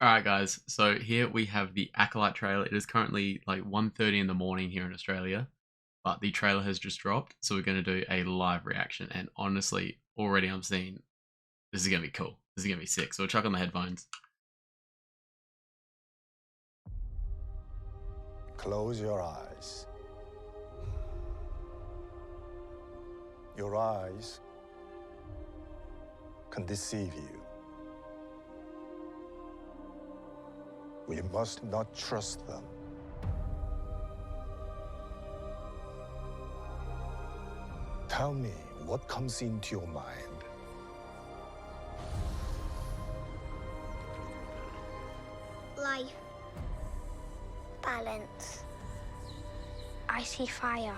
Alright guys, so here we have the Acolyte trailer. It is currently like 1:30 in the morning here in Australia, but the trailer has just dropped, so we're going to do a live reaction, and honestly, already I'm seeing this is going to be cool. This is going to be sick, so we'll chuck on the headphones. Close your eyes. Your eyes can deceive you. We must not trust them. Tell me what comes into your mind. Life. Balance. I see fire.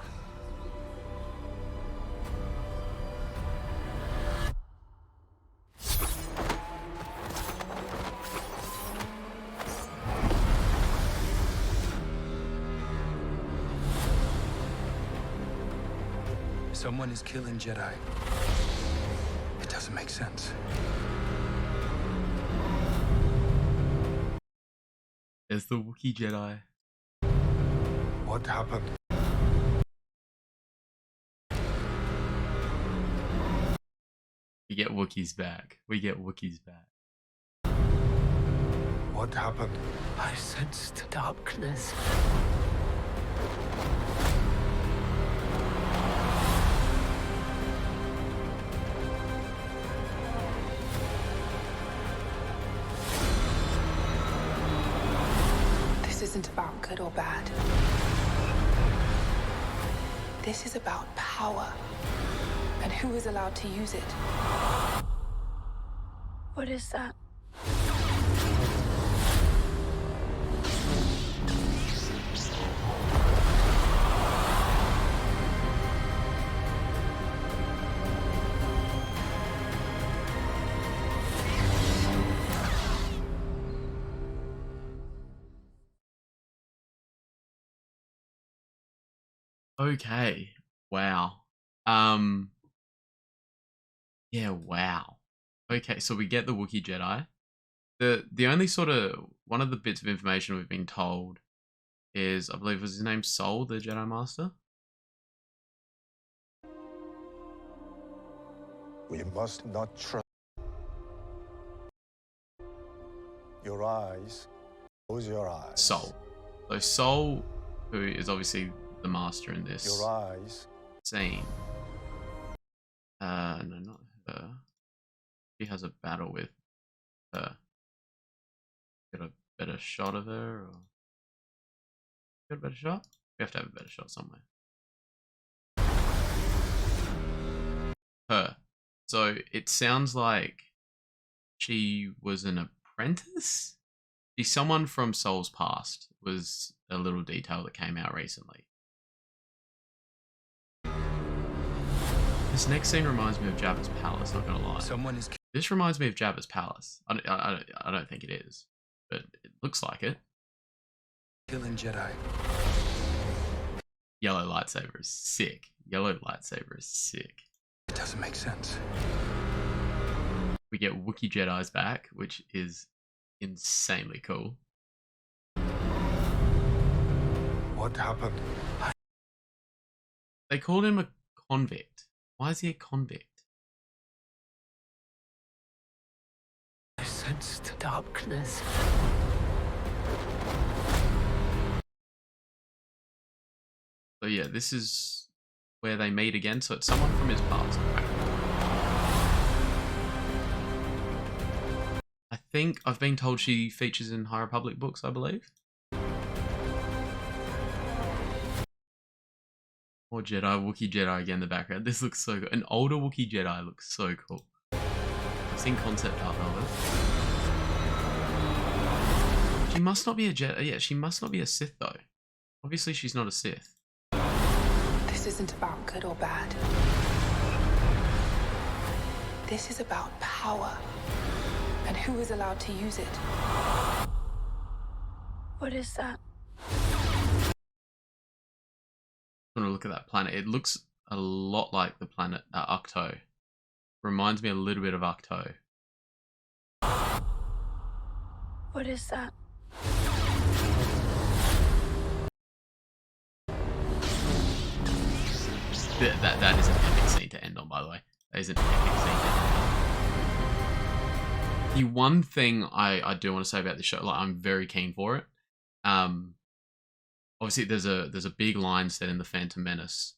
Someone is killing Jedi. It doesn't make sense. There's the Wookiee Jedi. What happened? We get Wookiees back. We get Wookiees back. What happened? I sensed darkness. This isn't about good or bad. This is about power and who is allowed to use it. What is that? Okay. Wow. Yeah, wow. Okay, so we get the Wookiee Jedi. The only sort of one of the bits of information we've been told is, I believe, was his name Sol, the Jedi Master? We must not trust. Your eyes. Close your eyes. Sol. So Sol, who is obviously the master in this Your eyes. scene. No, not her. She has a battle with her. Get a better shot of her, or get a better shot? We have to have a better shot somewhere. Her. So it sounds like she was an apprentice? She's someone from Sol's past, was a little detail that came out recently. This next scene reminds me of Jabba's palace, not gonna lie. This reminds me of Jabba's palace. I don't think it is, but it looks like it. Killing Jedi. Yellow lightsaber is sick. Yellow lightsaber is sick. It doesn't make sense. We get Wookiee Jedi's back, which is insanely cool. What happened? They called him a convict. Why is he a convict? I sensed darkness. So yeah, this is where they meet again. So it's someone from his past. I think I've been told she features in High Republic books, I believe. Or Jedi, Wookiee Jedi again in the background. This looks so good. An older Wookiee Jedi looks so cool. I've seen concept art of it. She must not be a Jedi. Yeah, she must not be a Sith though. Obviously she's not a Sith. This isn't about good or bad. This is about power and who is allowed to use it. What is that? I'm gonna look at that planet. It looks a lot like the planet Ahch-To. Reminds me a little bit of Ahch-To. What is that? That is an epic scene to end on, by the way. That is an epic scene to end on. The one thing I do want to say about this show, like I'm very keen for it. Obviously there's a big line said in the Phantom Menace.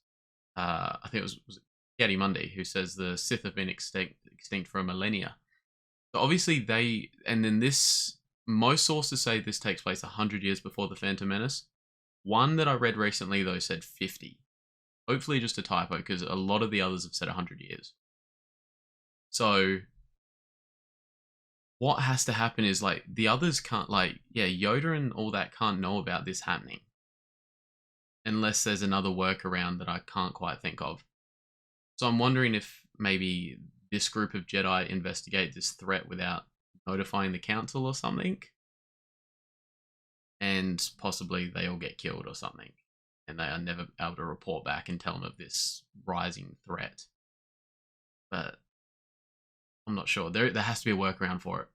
I think it was Getty Mundy who says the Sith have been extinct for a millennia. So obviously most sources say this takes place 100 years before the Phantom Menace. One that I read recently though said 50. Hopefully just a typo, because a lot of the others have said 100 years. So what has to happen is, like, the others can't, like, yeah, Yoda and all that can't know about this happening. Unless there's another workaround that I can't quite think of. So I'm wondering if maybe this group of Jedi investigate this threat without notifying the council or something. And possibly they all get killed or something. And they are never able to report back and tell them of this rising threat. But I'm not sure. There has to be a workaround for it.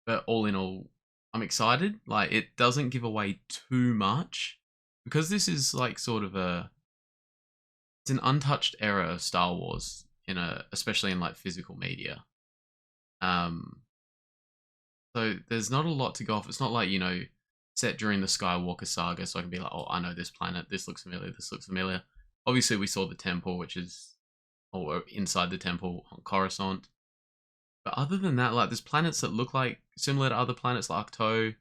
But all in all, I'm excited. Like, it doesn't give away too much. Because this is like sort of it's an untouched era of Star Wars, especially in like physical media. So there's not a lot to go off. It's not like, set during the Skywalker saga, so I can be like, oh, I know this planet, this looks familiar, this looks familiar. Obviously, we saw the temple, or inside the temple on Coruscant. But other than that, like, there's planets that look like similar to other planets like Ahch-To.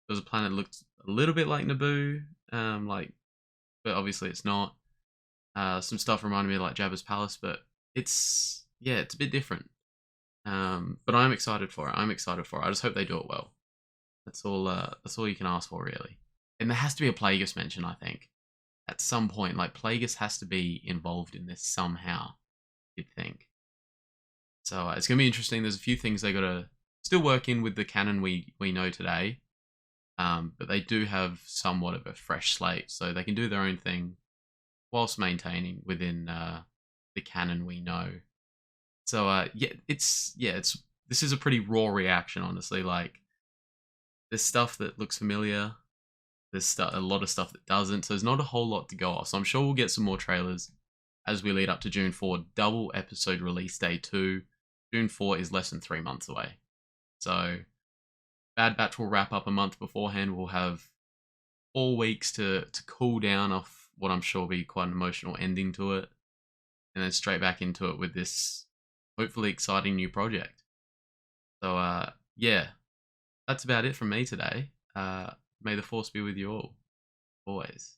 There's a planet that looks a little bit like Naboo, but obviously it's not. Some stuff reminded me of like Jabba's palace, but it's a bit different. But I'm excited for it. I just hope they do it well. That's all you can ask for, really. And there has to be a Plagueis mention, I think. At some point, like, Plagueis has to be involved in this somehow, you'd think. So it's going to be interesting. There's a few things they got to still work in with the canon we know today. But they do have somewhat of a fresh slate, so they can do their own thing whilst maintaining within the canon we know. So this is a pretty raw reaction, honestly. Like, there's stuff that looks familiar. There's a lot of stuff that doesn't. So there's not a whole lot to go off. So I'm sure we'll get some more trailers as we lead up to June 4, double episode release day 2. June 4 is less than 3 months away. So Bad Batch will wrap up a month beforehand. We'll have 4 weeks to cool down off what I'm sure will be quite an emotional ending to it. And then straight back into it with this hopefully exciting new project. So, that's about it from me today. May the Force be with you all, always.